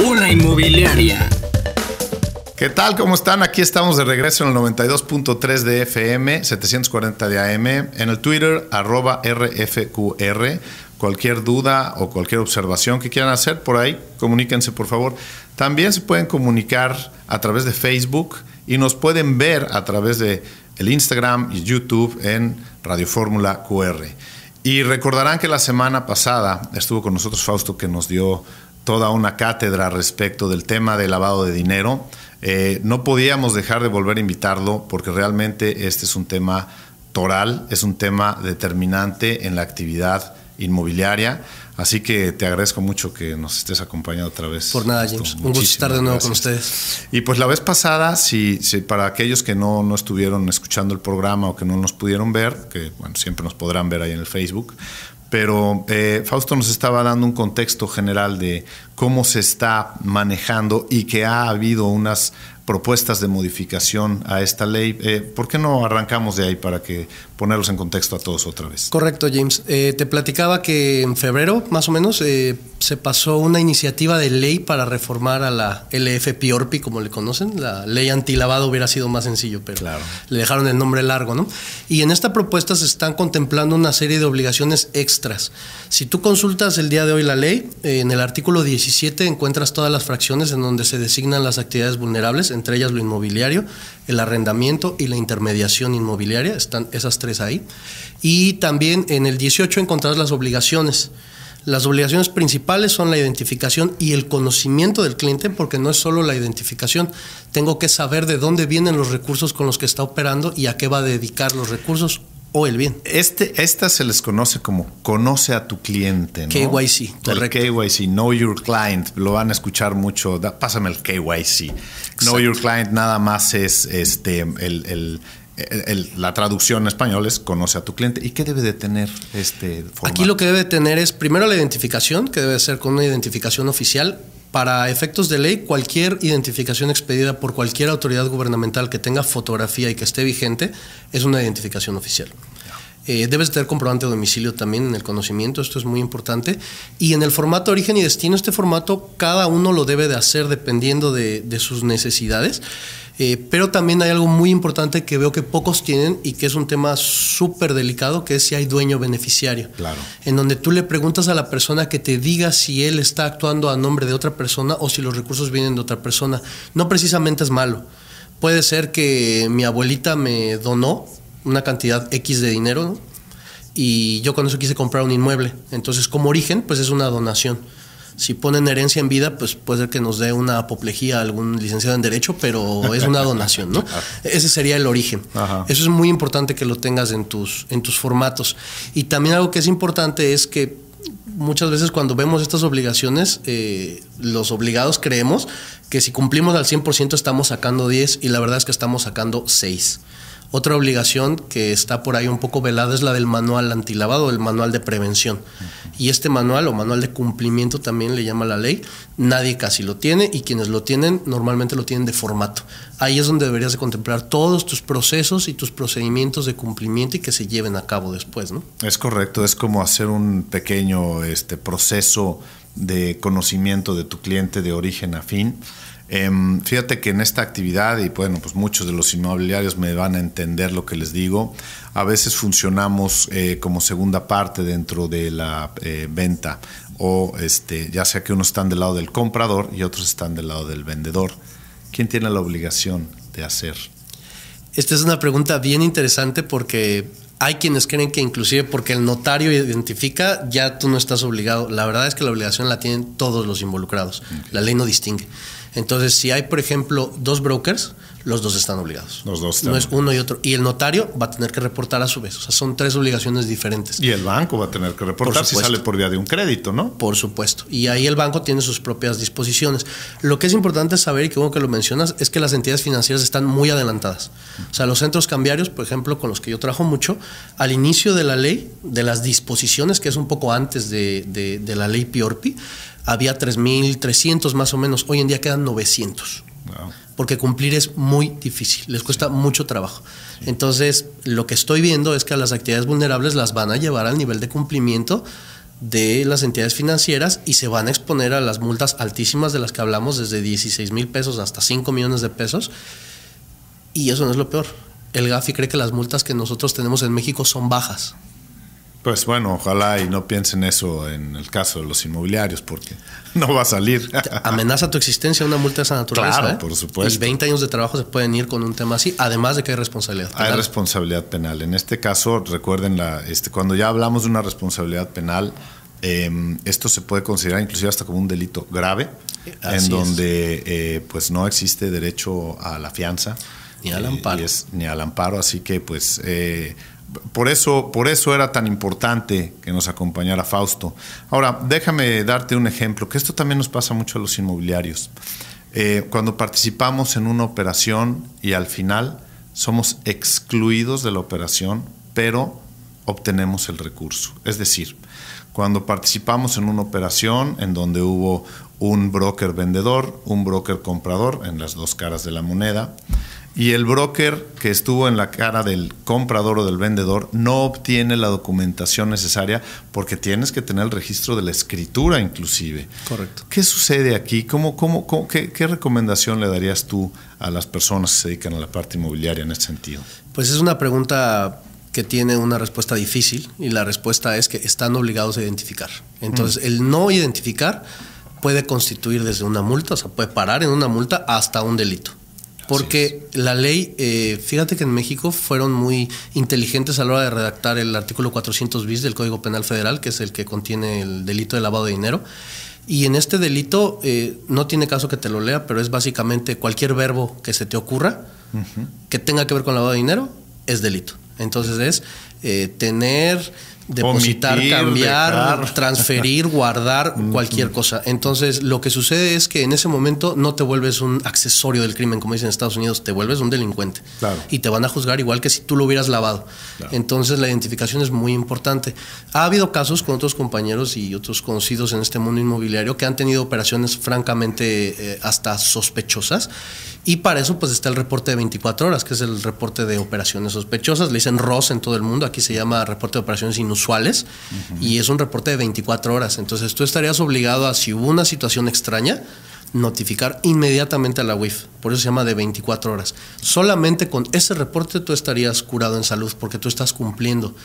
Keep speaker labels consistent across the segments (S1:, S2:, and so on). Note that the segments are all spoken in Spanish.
S1: Una inmobiliaria.
S2: ¿Qué tal? ¿Cómo están? Aquí estamos de regreso en el 92.3 de FM, 740 de AM, en el Twitter, @RFQR. Cualquier duda o cualquier observación que quieran hacer por ahí, comuníquense por favor. También se pueden comunicar a través de Facebook y nos pueden ver a través de el Instagram y YouTube en Radio Fórmula QR. Y recordarán que la semana pasada estuvo con nosotros Fausto, que nos dio toda una cátedra respecto del tema de lavado de dinero. No podíamos dejar de volver a invitarlo porque realmente este es un tema toral, es un tema determinante en la actividad inmobiliaria. Así que te agradezco mucho que nos estés acompañando otra vez.
S3: Por nada, James. Un gusto estar de nuevo con ustedes.
S2: Y pues la vez pasada, si para aquellos que no estuvieron escuchando el programa o que no nos pudieron ver, que bueno, siempre nos podrán ver ahí en el Facebook, pero Fausto nos estaba dando un contexto general de cómo se está manejando y que ha habido unas propuestas de modificación a esta ley. ¿Por qué no arrancamos de ahí para que ponerlos en contexto a todos otra vez?
S3: Correcto, James. Te platicaba que en febrero, más o menos, se pasó una iniciativa de ley para reformar a la LFPORPI, como le conocen. La ley antilavado hubiera sido más sencillo, pero claro, le dejaron el nombre largo, ¿no? Y en esta propuesta se están contemplando una serie de obligaciones extras. Si tú consultas el día de hoy la ley, en el artículo 17 encuentras todas las fracciones en donde se designan las actividades vulnerables, entre ellas lo inmobiliario, el arrendamiento y la intermediación inmobiliaria. Están esas tres ahí. Y también en el 18 encontrarás las obligaciones. Las obligaciones principales son la identificación y el conocimiento del cliente, porque no es solo la identificación. Tengo que saber de dónde vienen los recursos con los que está operando y a qué va a dedicar los recursos o el bien.
S2: Esta se les conoce como conoce a tu cliente, ¿no?
S3: KYC, correcto.
S2: El KYC, Know Your Client, lo van a escuchar mucho. Pásame el KYC. Exacto. Know Your Client nada más es la traducción en español es conoce a tu cliente. ¿Y qué debe de tener este formato?
S3: Aquí lo que debe tener es primero la identificación, que debe ser con una identificación oficial. Para efectos de ley, cualquier identificación expedida por cualquier autoridad gubernamental que tenga fotografía y que esté vigente es una identificación oficial. Debes tener comprobante de domicilio también en el conocimiento, esto es muy importante. Y en el formato origen y destino, este formato cada uno lo debe de hacer dependiendo de sus necesidades. Pero también hay algo muy importante que veo que pocos tienen y que es un tema súper delicado, que es si hay dueño beneficiario.
S2: Claro.
S3: En donde tú le preguntas a la persona que te diga si él está actuando a nombre de otra persona o si los recursos vienen de otra persona. No precisamente es malo. Puede ser que mi abuelita me donó una cantidad X de dinero, ¿no? Y yo con eso quise comprar un inmueble. Entonces, como origen, pues es una donación. Si ponen herencia en vida, pues puede ser que nos dé una apoplejía a algún licenciado en Derecho, pero es una donación, ¿no? Ese sería el origen. Ajá. Eso es muy importante que lo tengas en tus formatos. Y también algo que es importante es que muchas veces cuando vemos estas obligaciones, los obligados creemos que si cumplimos al 100% estamos sacando 10 y la verdad es que estamos sacando 6. Otra obligación que está por ahí un poco velada es la del manual antilavado, el manual de prevención. Y este manual o manual de cumplimiento también le llama la ley. Nadie casi lo tiene y quienes lo tienen normalmente lo tienen de formato. Ahí es donde deberías de contemplar todos tus procesos y tus procedimientos de cumplimiento y que se lleven a cabo después, ¿no?
S2: Es correcto, es como hacer un pequeño proceso de conocimiento de tu cliente de origen a fin. Fíjate que en esta actividad, y bueno, pues muchos de los inmobiliarios me van a entender lo que les digo, a veces funcionamos como segunda parte dentro de la venta, o ya sea que unos están del lado del comprador y otros están del lado del vendedor. ¿Quién tiene la obligación de hacer?
S3: Esta es una pregunta bien interesante porque hay quienes creen que inclusive porque el notario identifica, ya tú no estás obligado. La verdad es que la obligación la tienen todos los involucrados. Okay. La ley no distingue. Entonces, si hay, por ejemplo, 2 brokers, los 2 están obligados.
S2: Los 2 están.
S3: No es uno y otro. Y el notario va a tener que reportar a su vez. O sea, son 3 obligaciones diferentes.
S2: Y el banco va a tener que reportar si sale por vía de un crédito, ¿no?
S3: Por supuesto. Y ahí el banco tiene sus propias disposiciones. Lo que es importante saber, y que bueno que lo mencionas, es que las entidades financieras están muy adelantadas. O sea, los centros cambiarios, por ejemplo, con los que yo trabajo mucho, al inicio de la ley, de las disposiciones, que es un poco antes de la ley PIORPI, había 3,300 más o menos. Hoy en día quedan 900. Wow. Porque cumplir es muy difícil, les cuesta mucho trabajo. Entonces, lo que estoy viendo es que a las actividades vulnerables las van a llevar al nivel de cumplimiento de las entidades financieras y se van a exponer a las multas altísimas de las que hablamos, desde 16,000 pesos hasta 5 millones de pesos. Y eso no es lo peor. El Gafi cree que las multas que nosotros tenemos en México son bajas.
S2: Pues bueno, ojalá y no piensen eso en el caso de los inmobiliarios, porque no va a salir.
S3: Amenaza tu existencia una multa de esa naturaleza.
S2: Claro, por supuesto.
S3: Y 20 años de trabajo se pueden ir con un tema así, además de que hay responsabilidad penal.
S2: Hay responsabilidad penal. En este caso, recuerden, cuando ya hablamos de una responsabilidad penal, esto se puede considerar inclusive hasta como un delito grave,
S3: Así
S2: donde pues no existe derecho a la fianza.
S3: Ni al amparo.
S2: Ni al amparo, así que pues... Por eso era tan importante que nos acompañara Fausto. Ahora, déjame darte un ejemplo, que esto también nos pasa mucho a los inmobiliarios. Cuando participamos en una operación y al final somos excluidos de la operación, pero obtenemos el recurso. Es decir, cuando participamos en una operación en donde hubo un broker vendedor, un broker comprador, en las dos caras de la moneda, y el broker que estuvo en la cara del comprador o del vendedor no obtiene la documentación necesaria, porque tienes que tener el registro de la escritura inclusive.
S3: Correcto.
S2: ¿Qué sucede aquí? ¿Qué recomendación le darías tú a las personas que se dedican a la parte inmobiliaria en este sentido?
S3: Pues es una pregunta que tiene una respuesta difícil, y la respuesta es que están obligados a identificar. Entonces, el no identificar puede constituir desde una multa, o sea, puede parar en una multa hasta un delito. Porque la ley, fíjate que en México fueron muy inteligentes a la hora de redactar el artículo 400 bis del Código Penal Federal, que es el que contiene el delito de lavado de dinero. Y en este delito, no tiene caso que te lo lea, pero es básicamente cualquier verbo que se te ocurra que tenga que ver con lavado de dinero, es delito. Entonces es tener, depositar, omitir, cambiar, dejar, transferir, guardar, cualquier cosa. Entonces, lo que sucede es que en ese momento no te vuelves un accesorio del crimen, como dicen en Estados Unidos, te vuelves un delincuente. Claro. Y te van a juzgar igual que si tú lo hubieras lavado. Claro. Entonces, la identificación es muy importante. Ha habido casos con otros compañeros y otros conocidos en este mundo inmobiliario que han tenido operaciones francamente hasta sospechosas. Y para eso pues está el reporte de 24 horas, que es el reporte de operaciones sospechosas. Le dicen ROS en todo el mundo, aquí se llama reporte de operaciones inusuales, y es un reporte de 24 horas. Entonces tú estarías obligado a, si hubo una situación extraña, notificar inmediatamente a la UIF. Por eso se llama de 24 horas. Solamente con ese reporte tú estarías curado en salud, porque tú estás cumpliendo.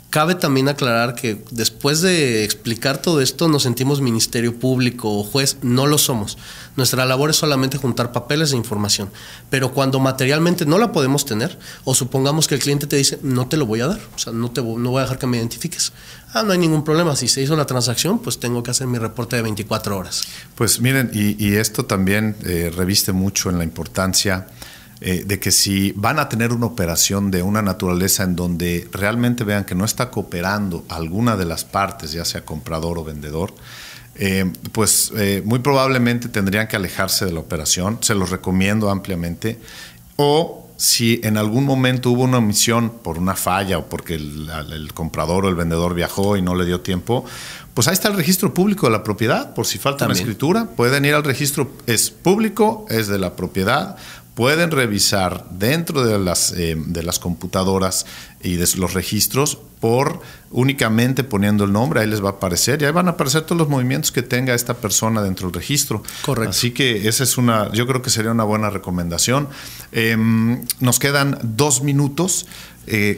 S3: Cabe también aclarar que después de explicar todo esto nos sentimos ministerio público o juez. No lo somos. Nuestra labor es solamente juntar papeles e información. Pero cuando materialmente no la podemos tener, o supongamos que el cliente te dice no te lo voy a dar, o sea, no voy a dejar que me identifiques. No hay ningún problema. Si se hizo la transacción, pues tengo que hacer mi reporte de 24 horas.
S2: Pues miren, y esto también reviste mucho en la importancia de que si van a tener una operación de una naturaleza en donde realmente vean que no está cooperando alguna de las partes, ya sea comprador o vendedor, pues muy probablemente tendrían que alejarse de la operación. Se los recomiendo ampliamente. O si en algún momento hubo una omisión por una falla o porque el comprador o el vendedor viajó y no le dio tiempo, pues ahí está el registro público de la propiedad. Por si falta una escritura, pueden ir al registro, es público, es de la propiedad. Pueden revisar dentro de las computadoras y de los registros por únicamente poniendo el nombre. Ahí les va a aparecer y ahí van a aparecer todos los movimientos que tenga esta persona dentro del registro.
S3: Correcto.
S2: Así que esa es yo creo que sería una buena recomendación. Nos quedan 2 minutos.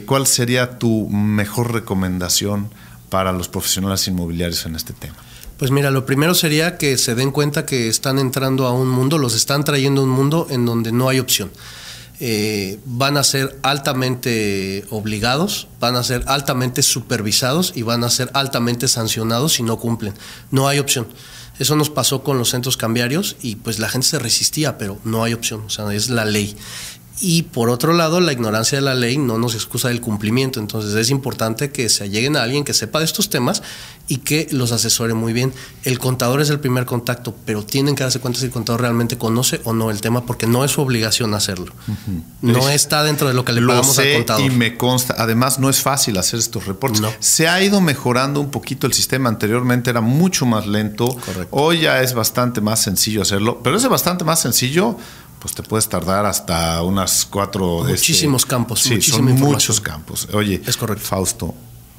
S2: ¿Cuál sería tu mejor recomendación para los profesionales inmobiliarios en este tema?
S3: Pues mira, lo primero sería que se den cuenta que están entrando a un mundo, los están trayendo a un mundo en donde no hay opción. Van a ser altamente obligados, van a ser altamente supervisados y van a ser altamente sancionados si no cumplen. No hay opción. Eso nos pasó con los centros cambiarios y pues la gente se resistía, pero no hay opción, o sea, es la ley. Y por otro lado, la ignorancia de la ley no nos excusa del cumplimiento. Entonces es importante que se alleguen a alguien que sepa de estos temas y que los asesore muy bien. El contador es el primer contacto, pero tienen que darse cuenta si el contador realmente conoce o no el tema, porque no es su obligación hacerlo. No está dentro de lo que le pagamos al contador.
S2: Y me consta, además no es fácil hacer estos reportes.
S3: No.
S2: Se ha ido mejorando un poquito el sistema. Anteriormente era mucho más lento.
S3: Correcto.
S2: Hoy ya es bastante más sencillo hacerlo, pero ese bastante más sencillo, pues te puedes tardar hasta unas 4...
S3: Muchísimos campos,
S2: sí,
S3: muchísima
S2: son
S3: información.
S2: Muchos campos. Oye,
S3: es correcto.
S2: Fausto,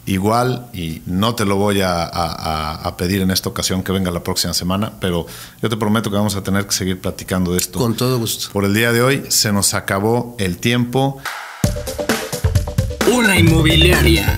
S2: igual, y no te lo voy a pedir en esta ocasión que venga la próxima semana, pero yo te prometo que vamos a tener que seguir platicando de esto.
S3: Con todo gusto.
S2: Por el día de hoy se nos acabó el tiempo.
S1: Una inmobiliaria